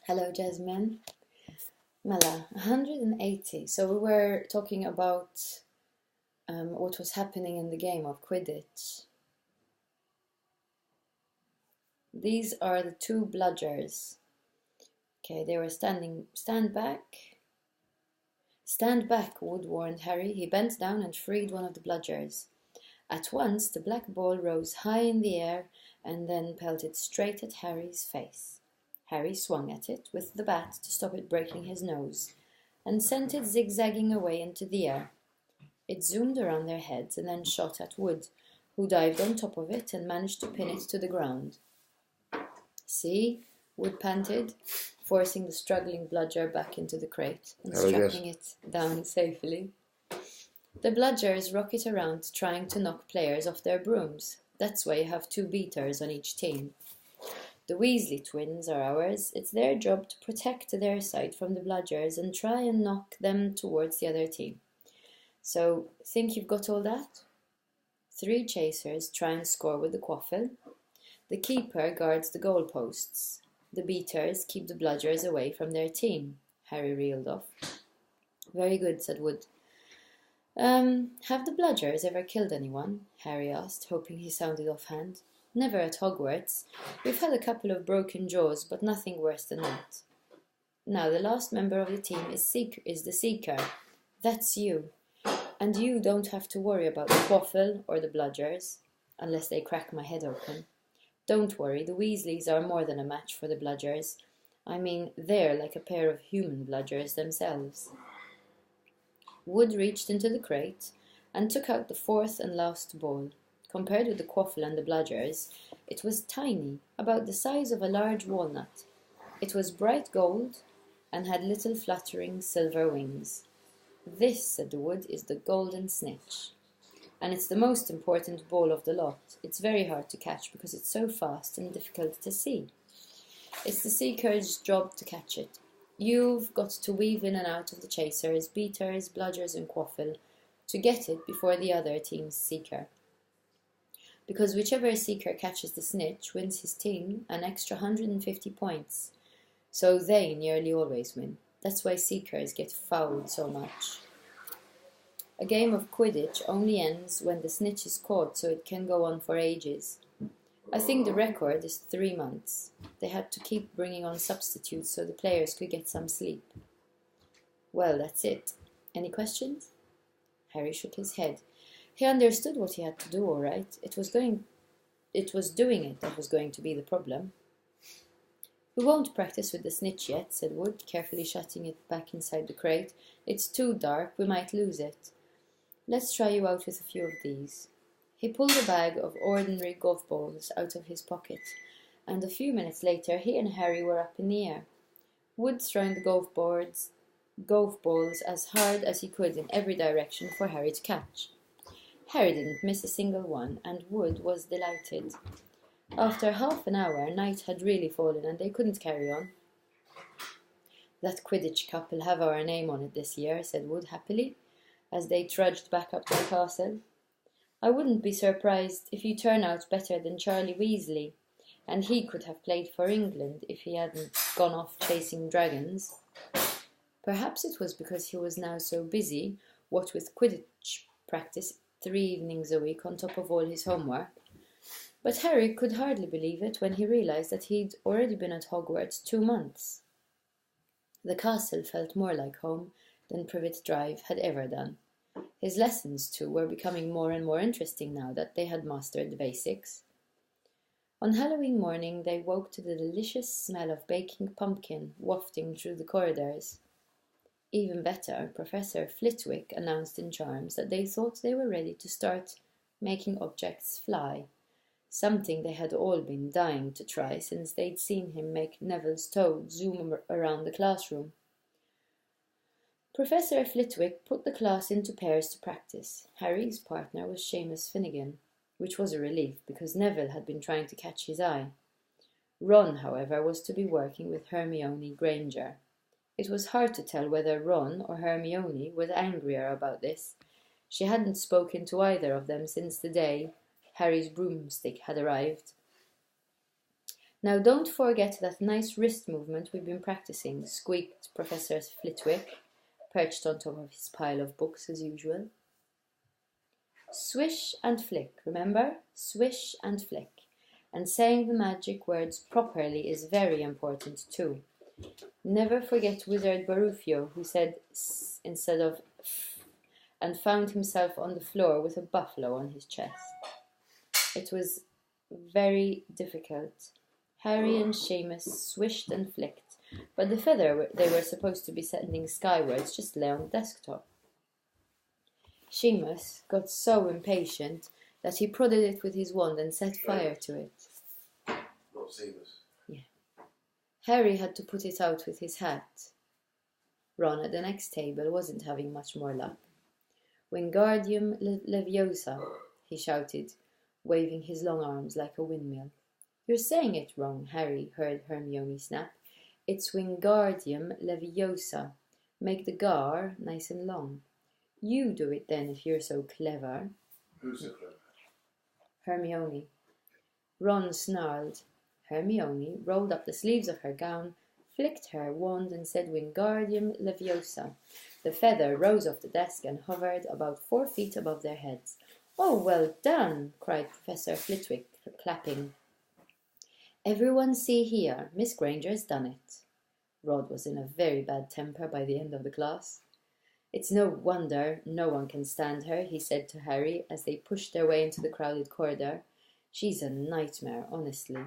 Hello, Jasmine. Mela, 180. So we were talking about what was happening in the game of Quidditch. These are the two bludgers. Okay, they were standing. Stand back. Stand back, Wood warned Harry. He bent down and freed one of the bludgers. At once, the black ball rose high in the air and then pelted straight at Harry's face. Harry swung at it with the bat to stop it breaking his nose, and sent it zigzagging away into the air. It zoomed around their heads and then shot at Wood, who dived on top of it and managed to pin it to the ground. See? Wood panted, forcing the struggling bludger back into the crate and strapping it down safely. The bludgers rocket around trying to knock players off their brooms. That's why you have two beaters on each team. The Weasley twins are ours. It's their job to protect their side from the bludgers and try and knock them towards the other team. So, think you've got all that? 3 chasers try and score with the quaffle. The keeper guards the goalposts. The beaters keep the bludgers away from their team. Harry reeled off. Very good, said Wood. Have the bludgers ever killed anyone? Harry asked, hoping he sounded offhand. Never at Hogwarts. We've had a couple of broken jaws, but nothing worse than that. Now, the last member of the team is the Seeker. That's you. And you don't have to worry about the quaffle or the bludgers, unless they crack my head open. Don't worry, the Weasleys are more than a match for the bludgers. I mean, they're like a pair of human bludgers themselves. Wood reached into the crate and took out the 4th and last ball. Compared with the quaffle and the bludgers, it was tiny, about the size of a large walnut. It was bright gold and had little fluttering silver wings. This, said the Wood, is the golden snitch. And it's the most important ball of the lot. It's very hard to catch because it's so fast and difficult to see. It's the Seeker's job to catch it. You've got to weave in and out of the chasers, beaters, bludgers and quaffle to get it before the other team's Seeker. Because whichever Seeker catches the snitch wins his team an extra 150 points. So they nearly always win. That's why Seekers get fouled so much. A game of Quidditch only ends when the snitch is caught, so it can go on for ages. I think the record is 3 months. They had to keep bringing on substitutes so the players could get some sleep. Well, that's it. Any questions? Harry shook his head. He understood what he had to do, all right. It was doing it that was going to be the problem. We won't practice with the snitch yet, said Wood, carefully shutting it back inside the crate. It's too dark, we might lose it. Let's try you out with a few of these. He pulled a bag of ordinary golf balls out of his pocket, and a few minutes later he and Harry were up in the air. Wood throwing the golf balls as hard as he could in every direction for Harry to catch. Harry didn't miss a single one, and Wood was delighted. After half an hour, night had really fallen, and they couldn't carry on. That Quidditch Cup will have our name on it this year, said Wood happily, as they trudged back up to the castle. I wouldn't be surprised if you turn out better than Charlie Weasley, and he could have played for England if he hadn't gone off chasing dragons. Perhaps it was because he was now so busy, what with Quidditch practice 3 evenings a week on top of all his homework. But Harry could hardly believe it when he realized that he'd already been at Hogwarts 2 months. The castle felt more like home than Privet Drive had ever done. His lessons, too, were becoming more and more interesting now that they had mastered the basics. On Halloween morning they woke to the delicious smell of baking pumpkin wafting through the corridors. Even better, Professor Flitwick announced in Charms that they thought they were ready to start making objects fly, something they had all been dying to try since they'd seen him make Neville's toad zoom around the classroom. Professor Flitwick put the class into pairs to practice. Harry's partner was Seamus Finnegan, which was a relief because Neville had been trying to catch his eye. Ron, however, was to be working with Hermione Granger. It was hard to tell whether Ron or Hermione was angrier about this. She hadn't spoken to either of them since the day Harry's broomstick had arrived. Now don't forget that nice wrist movement we've been practicing, squeaked Professor Flitwick, perched on top of his pile of books as usual. Swish and flick, remember? Swish and flick. And saying the magic words properly is very important too. Never forget Wizard Barufio, who said s instead of f, and found himself on the floor with a buffalo on his chest. It was very difficult. Harry and Seamus swished and flicked, but the feather they were supposed to be sending skywards just lay on the desktop. Seamus got so impatient that he prodded it with his wand and set fire to it. Not Seamus. Yeah. Harry had to put it out with his hat. Ron at the next table wasn't having much more luck. Wingardium Leviosa, he shouted, waving his long arms like a windmill. You're saying it wrong, Harry heard Hermione snap. It's Wingardium Leviosa. Make the gar nice and long. You do it then if you're so clever. Who's so clever? Hermione. Ron snarled. Hermione rolled up the sleeves of her gown, flicked her wand and said Wingardium Leviosa. The feather rose off the desk and hovered about 4 feet above their heads. Oh, well done, cried Professor Flitwick, clapping. Everyone see here, Miss Granger's done it. Rod was in a very bad temper by the end of the class. It's no wonder no one can stand her, he said to Harry as they pushed their way into the crowded corridor. She's a nightmare, honestly.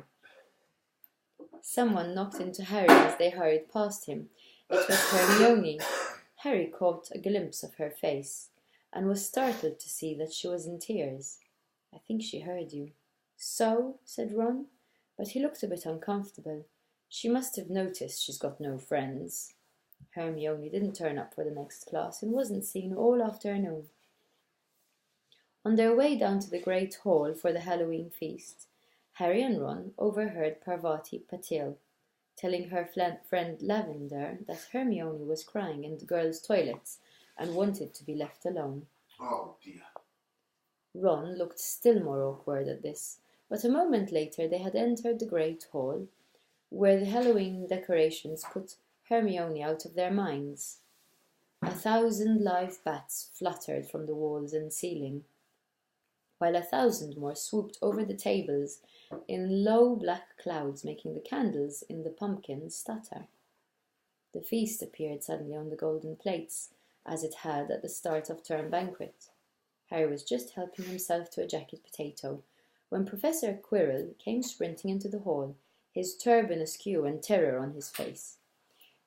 Someone knocked into Harry as they hurried past him. It was Hermione. Harry caught a glimpse of her face and was startled to see that she was in tears. I think she heard you. So, said Ron, but he looked a bit uncomfortable. She must have noticed she's got no friends. Hermione didn't turn up for the next class and wasn't seen all afternoon. On their way down to the Great Hall for the Halloween feast, Harry and Ron overheard Parvati Patil telling her friend Lavender that Hermione was crying in the girls' toilets and wanted to be left alone. Oh dear. Ron looked still more awkward at this, but a moment later they had entered the Great Hall, where the Halloween decorations put Hermione out of their minds. 1,000 live bats fluttered from the walls and ceiling, while 1,000 more swooped over the tables in low black clouds, making the candles in the pumpkins stutter. The feast appeared suddenly on the golden plates, as it had at the start of term banquet. Harry was just helping himself to a jacket potato when Professor Quirrell came sprinting into the hall, his turban askew and terror on his face.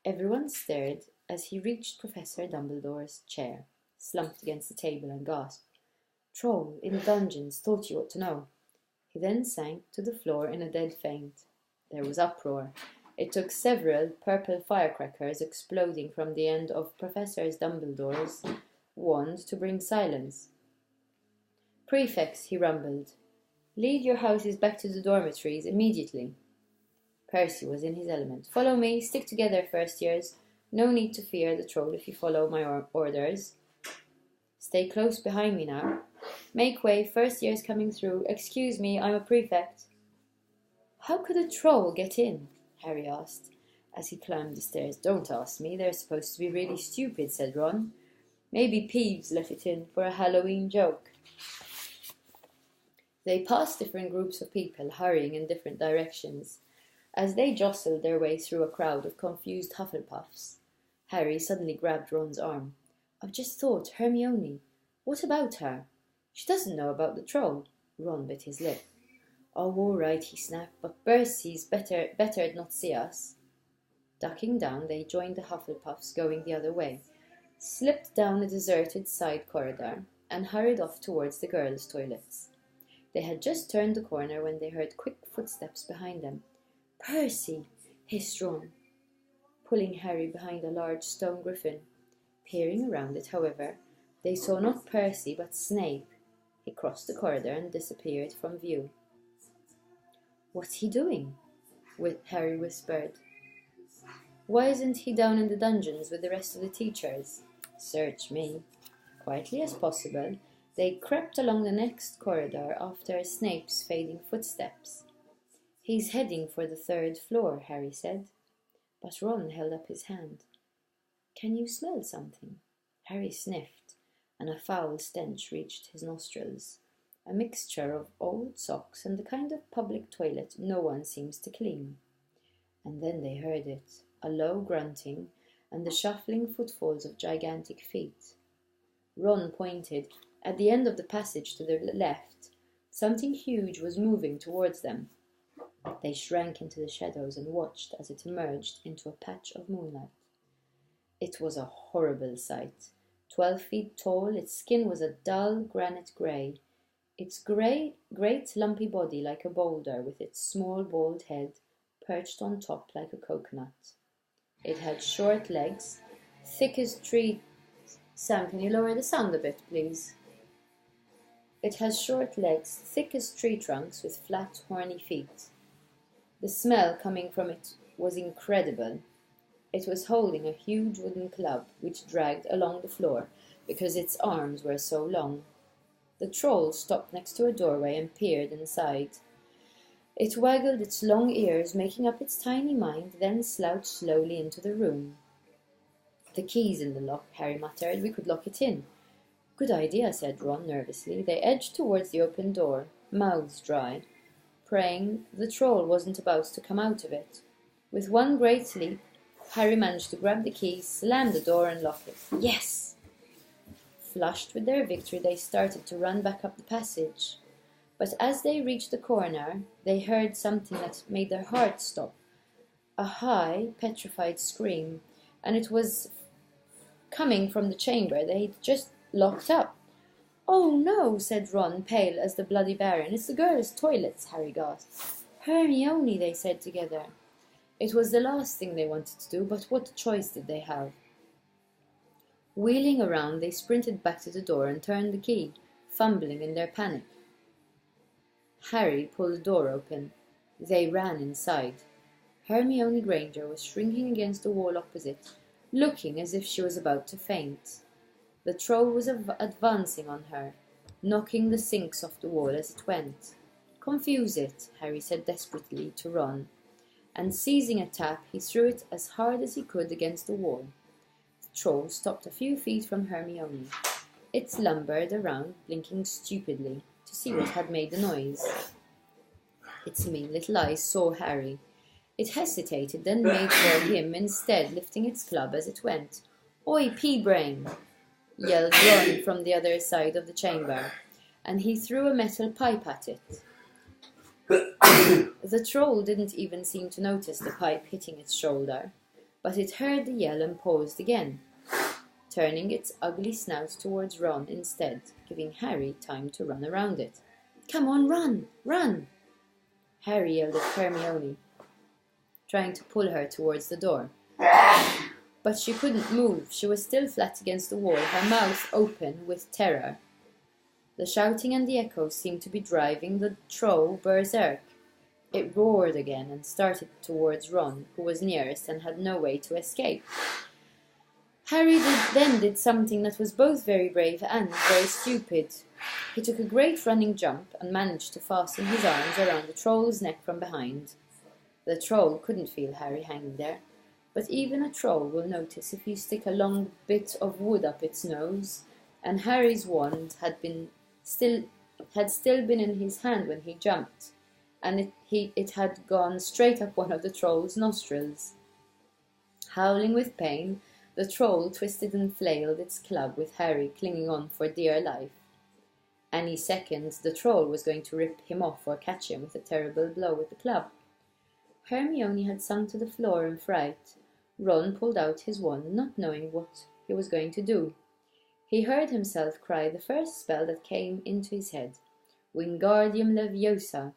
Everyone stared as he reached Professor Dumbledore's chair, slumped against the table, and gasped, "Troll, in the dungeons, thought you ought to know." He then sank to the floor in a dead faint. There was uproar. It took several purple firecrackers exploding from the end of Professor Dumbledore's wand to bring silence. "Prefects," he rumbled, "lead your houses back to the dormitories immediately." Percy was in his element. "Follow me. Stick together, first years. No need to fear the troll if you follow my orders. Stay close behind me now. Make way, first years coming through. Excuse me, I'm a prefect." "How could a troll get in?" Harry asked as he climbed the stairs. "Don't ask me. They're supposed to be really stupid," said Ron. "Maybe Peeves let it in for a Halloween joke." They passed different groups of people hurrying in different directions. As they jostled their way through a crowd of confused Hufflepuffs, Harry suddenly grabbed Ron's arm. "I've just thought, Hermione. What about her? She doesn't know about the troll." Ron bit his lip. "Oh, all right," he snapped, "but Percy's better not see us." Ducking down, they joined the Hufflepuffs going the other way, slipped down a deserted side corridor, and hurried off towards the girls' toilets. They had just turned the corner when they heard quick footsteps behind them. "Percy!" hissed Ron, pulling Harry behind a large stone griffin. Peering around it, however, they saw not Percy but Snape. He crossed the corridor and disappeared from view. "What's he doing?" Harry whispered. "Why isn't he down in the dungeons with the rest of the teachers?" "Search me." Quietly as possible, they crept along the next corridor after Snape's fading footsteps. "He's heading for the 3rd floor," Harry said. But Ron held up his hand. "Can you smell something?" Harry sniffed, and a foul stench reached his nostrils, a mixture of old socks and the kind of public toilet no one seems to clean. And then they heard it, a low grunting and the shuffling footfalls of gigantic feet. Ron pointed. At the end of the passage to the left, something huge was moving towards them. They shrank into the shadows and watched as it emerged into a patch of moonlight. It was a horrible sight. 12 feet tall, its skin was a dull granite grey, its great lumpy body like a boulder, with its small bald head perched on top like a coconut. It had short legs, thick as tree... Sam, can you lower the sound a bit, please? It has short legs, thick as tree trunks, with flat, horny feet. The smell coming from it was incredible. It was holding a huge wooden club, which dragged along the floor because its arms were so long. The troll stopped next to a doorway and peered inside. It waggled its long ears, making up its tiny mind, then slouched slowly into the room. "The key's in the lock," Harry muttered. "We could lock it in." "Good idea," said Ron nervously. They edged towards the open door, mouths dry, praying the troll wasn't about to come out of it. With one great leap, Harry managed to grab the key, slam the door and lock it. Yes! Flushed with their victory, they started to run back up the passage. But as they reached the corner, they heard something that made their hearts stop. A high, petrified scream, and it was coming from the chamber they'd just locked up. "Oh no," said Ron, pale as the bloody Baron. "It's the girls' toilets," Harry gasped. "Hermione," they said together. It was the last thing they wanted to do, but what choice did they have? Wheeling around, they sprinted back to the door and turned the key, fumbling in their panic. Harry pulled the door open. They ran inside. Hermione Granger was shrinking against the wall opposite, looking as if she was about to faint. The troll was advancing on her, knocking the sinks off the wall as it went. "Confuse it," Harry said desperately to Ron, and seizing a tap, he threw it as hard as he could against the wall. The troll stopped a few feet from Hermione. It lumbered around, blinking stupidly, to see what had made the noise. Its mean little eyes saw Harry. It hesitated, then made for him instead, lifting its club as it went. "Oi, pea-brain!" yelled Ron from the other side of the chamber, and he threw a metal pipe at it. The troll didn't even seem to notice the pipe hitting its shoulder, but it heard the yell and paused again, turning its ugly snout towards Ron instead, giving Harry time to run around it. "Come on, run! Run!" Harry yelled at Hermione, trying to pull her towards the door. But she couldn't move. She was still flat against the wall, her mouth open with terror. The shouting and the echoes seemed to be driving the troll berserk. It roared again and started towards Ron, who was nearest and had no way to escape. Harry then did something that was both very brave and very stupid. He took a great running jump and managed to fasten his arms around the troll's neck from behind. The troll couldn't feel Harry hanging there, but even a troll will notice if you stick a long bit of wood up its nose, and Harry's wand had still been in his hand when he jumped, and it had gone straight up one of the troll's nostrils. Howling with pain, the troll twisted and flailed its club with Harry clinging on for dear life. Any second the troll was going to rip him off or catch him with a terrible blow with the club. Hermione had sunk to the floor in fright. Ron pulled out his wand, not knowing what he was going to do. He heard himself cry the first spell that came into his head, Wingardium Leviosa.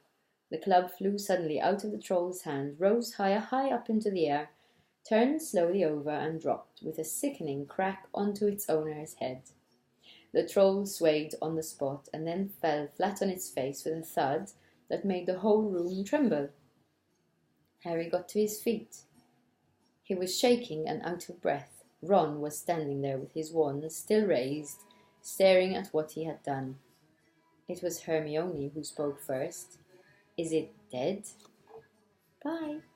The club flew suddenly out of the troll's hand, rose high up into the air, turned slowly over and dropped with a sickening crack onto its owner's head. The troll swayed on the spot and then fell flat on its face with a thud that made the whole room tremble. Harry got to his feet. He was shaking and out of breath. Ron was standing there with his wand still raised, staring at what he had done. It was Hermione who spoke first. "Is it dead?" Bye!